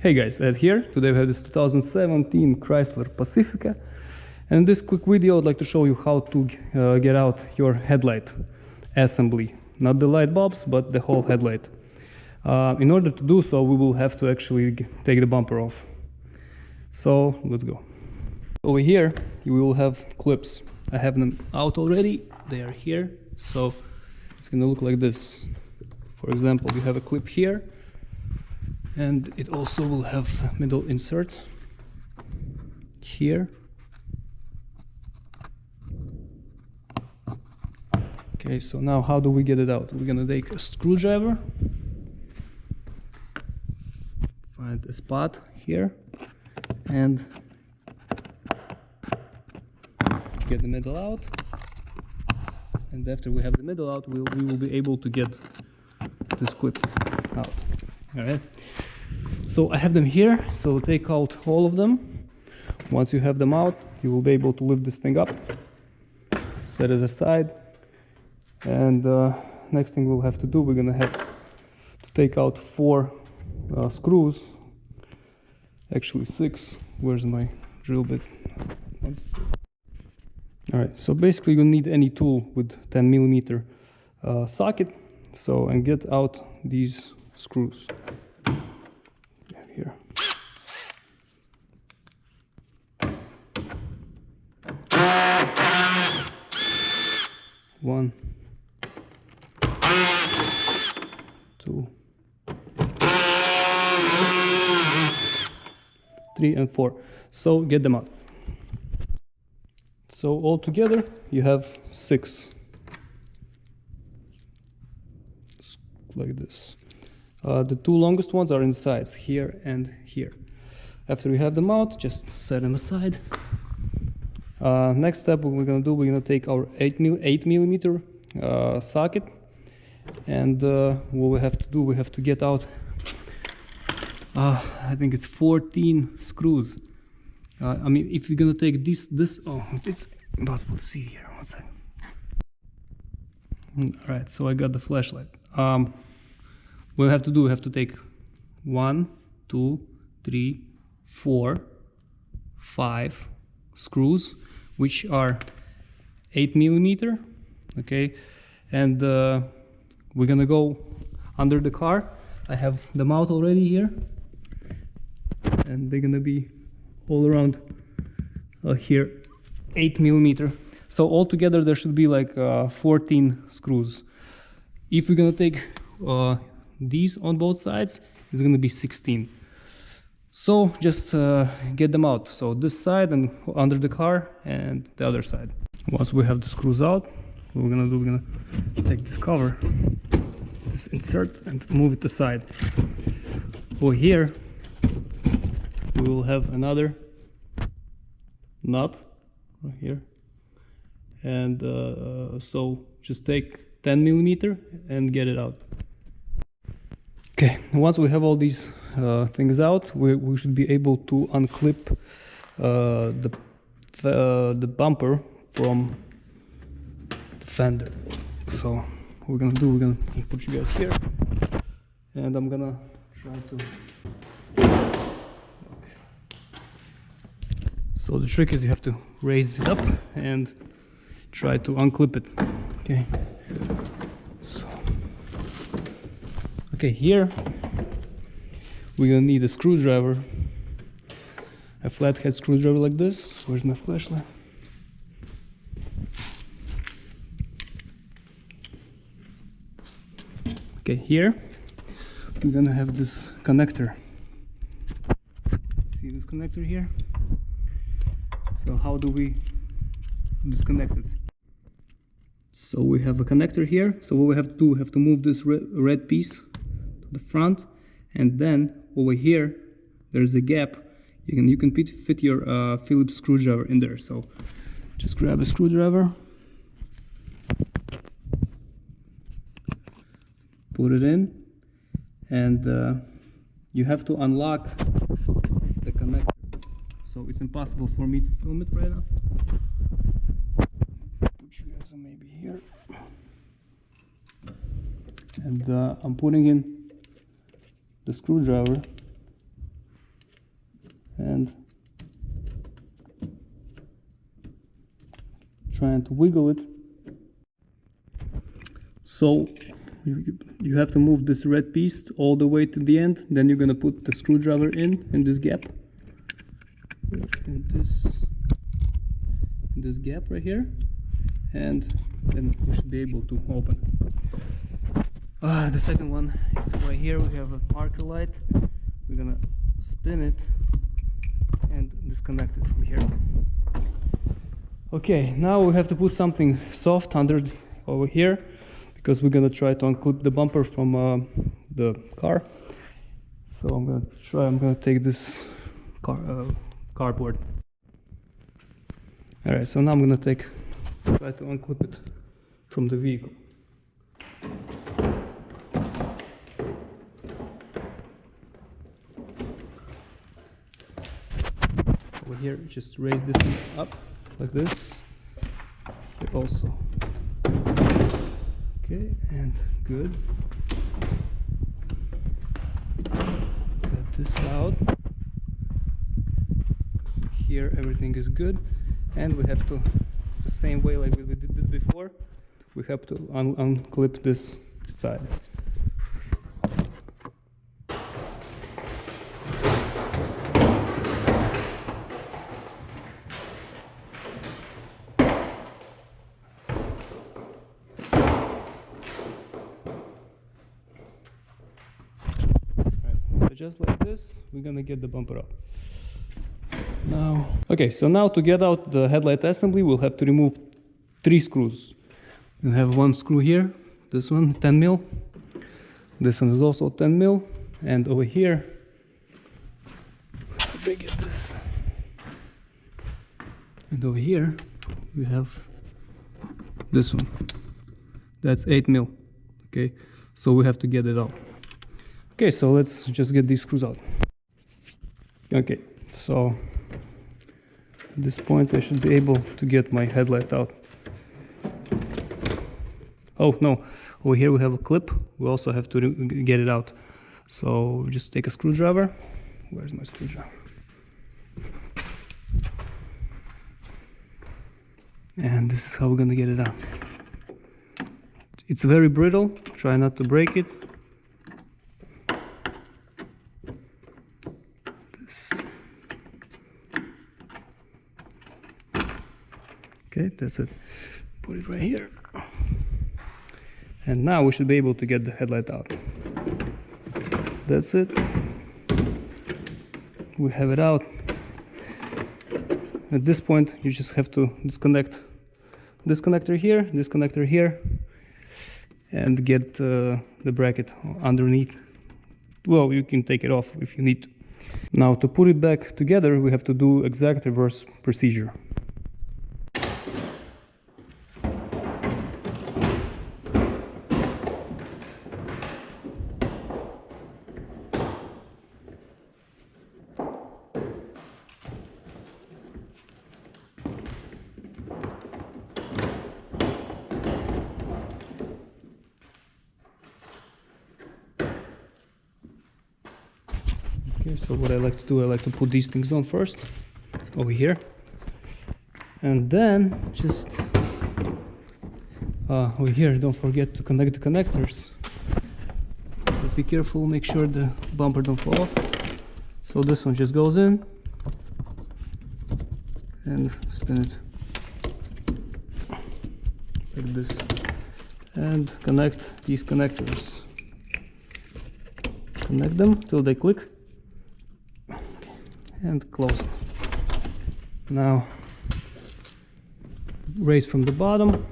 Hey guys, Ed here. Today we have this 2017 Chrysler Pacifica, and in this quick video I'd like to show you how to get out your headlight assembly. Not the light bulbs, but the whole headlight. In order to do so, we will have to actually take the bumper off. So let's go. Over here you will have clips. I have them out already. They are here. So it's gonna look like this. For example, you have a clip here, and it also will have a middle insert here. Okay, so now how do we get it out? We're gonna take a screwdriver, find a spot here, and get the middle out. And after we have the middle out, we will be able to get this clip out. All right. So I have them here, so take out all of them. Once you have them out, you will be able to lift this thing up, set it aside, and next thing we'll have to do, we're gonna have to take out 4 screws, actually 6. Where's my drill bit? All right, so basically you need any tool with 10mm socket, and get out these screws. Here. One, 2, 3, and 4. So get them out. So all together you have 6, like this. The 2 longest ones are in sides, here and here. After we have them out, just set them aside. Next step, what we're gonna do, we're gonna take our 8mm socket, and what we have to do, we have to get out, I think it's 14 screws. I mean, if you're gonna take this, oh, it's impossible to see here. One second. All right, so I got the flashlight. What we have to do, we have to take 1, 2, 3, 4, 5 screws, which are 8mm, okay? And we're gonna go under the car. I have them out already here, and they're gonna be all around here, 8mm. So altogether there should be like 14 screws. If we're gonna take these on both sides, it's gonna be 16. So just get them out. So this side and under the car, and the other side. Once we have the screws out, what we're gonna do, we're gonna take this cover, this insert, and move it aside. Over here we will have another nut right here, and so just take 10mm and get it out. Okay, once we have all these things out, we should be able to unclip the bumper from the fender. So what we're gonna do, we're gonna put you guys here, and I'm gonna try to. So the trick is you have to raise it up and try to unclip it. Okay. So. Okay, here we're gonna need a screwdriver, a flathead screwdriver like this. Where's my flashlight? Okay, here we're gonna have this connector. See this connector here? So how do we disconnect it? So we have a connector here. So what we have to do, we have to move this red piece the front, and then over here there's a gap. You can fit your Phillips screwdriver in there. So just grab a screwdriver, put it in, and you have to unlock the connector. So it's impossible for me to film it right now. Put you guys maybe here, and I'm putting in the screwdriver trying to wiggle it. So you have to move this red piece all the way to the end. Then you're gonna put the screwdriver in this gap, in this gap right here, and then we should be able to open it. The second one is right here. We have a marker light. We're gonna spin it and disconnect it from here. Okay, now we have to put something soft over here, because we're gonna try to unclip the bumper from the car. So I'm gonna take this cardboard. All right, so now I'm gonna try to unclip it from the vehicle. Over here, just raise this one up like this. Also. Okay, and good. Get this out. Here everything is good, and we have to, the same way like we did it before, we have to unclip this side. Just like this, we're gonna get the bumper up. Now, okay, so now to get out the headlight assembly, we'll have to remove 3 screws. We have one screw here, this one 10 mil. This one is also 10 mil, and over here, how big is this? And over here, we have this one. That's 8 mil. Okay, so we have to get it out. Okay, so let's just get these screws out. Okay, so at this point I should be able to get my headlight out. Oh no, over here we have a clip. We also have to get it out. So just take a screwdriver. Where's my screwdriver? And this is how we're gonna get it out. It's very brittle, try not to break it. Okay, that's it. Put it right here. And now we should be able to get the headlight out. That's it. We have it out. At this point, you just have to disconnect this connector here, and get the bracket underneath. Well, you can take it off if you need to. Now, to put it back together, we have to do exact reverse procedure. Okay, so what I like to do, I like to put these things on first, over here, and then just over here, don't forget to connect the connectors. But be careful, make sure the bumper don't fall off. So this one just goes in, and spin it like this, and connect these connectors. Connect them till they click. And closed. Now raise from the bottom.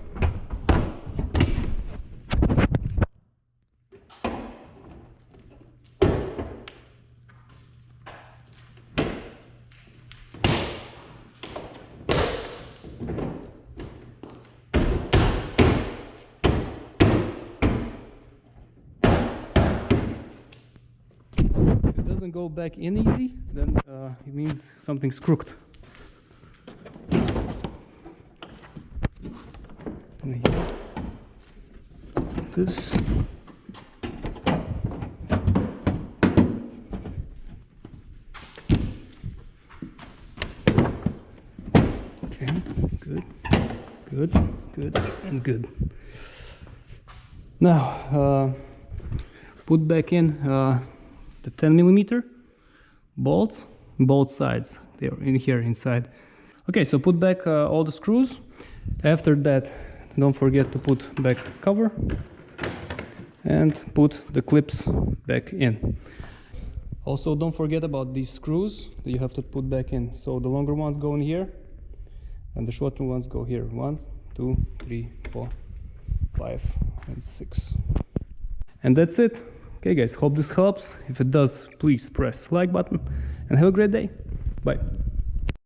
Go back in easy, then it means something's crooked. This. Okay, good. Good, good, and good. Now, put back in the 10mm bolts, both sides. They're in here inside. Okay, so put back all the screws. After that, don't forget to put back cover and put the clips back in. Also, don't forget about these screws that you have to put back in. So the longer ones go in here and the shorter ones go here. 1, 2, 3, 4, 5, and 6. And that's it. Okay guys, hope this helps. If it does, please press like button and have a great day. Bye.